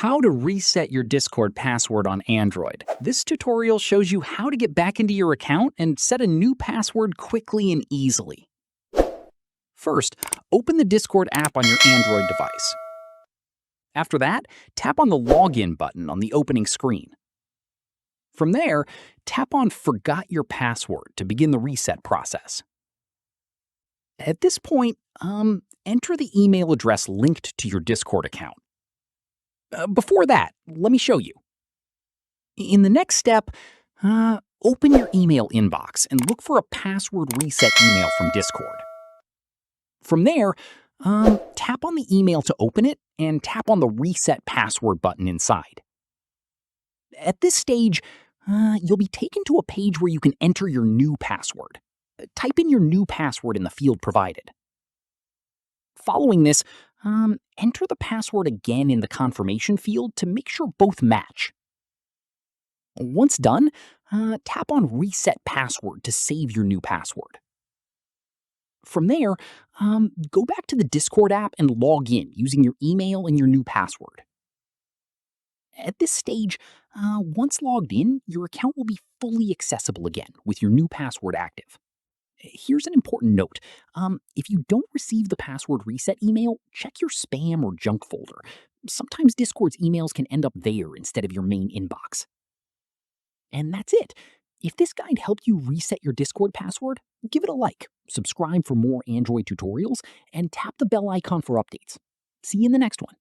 How to reset your Discord password on Android. This tutorial shows you how to get back into your account and set a new password quickly and easily. First, open the Discord app on your Android device. After that, tap on the Login button on the opening screen. From there, tap on Forgot Your Password to begin the reset process. At this point, enter the email address linked to your Discord account. Before that, let me show you. In the next step, open your email inbox and look for a password reset email from Discord. From there, tap on the email to open it and tap on the Reset Password button inside. At this stage, you'll be taken to a page where you can enter your new password. Type in your new password in the field provided. Following this, enter the password again in the confirmation field to make sure both match. Once done, tap on Reset Password to save your new password. From there, go back to the Discord app and log in using your email and your new password. At this stage, once logged in, your account will be fully accessible again with your new password active. Here's an important note. If you don't receive the password reset email, check your spam or junk folder. Sometimes Discord's emails can end up there instead of your main inbox. And that's it. If this guide helped you reset your Discord password, give it a like, subscribe for more Android tutorials, and tap the bell icon for updates. See you in the next one.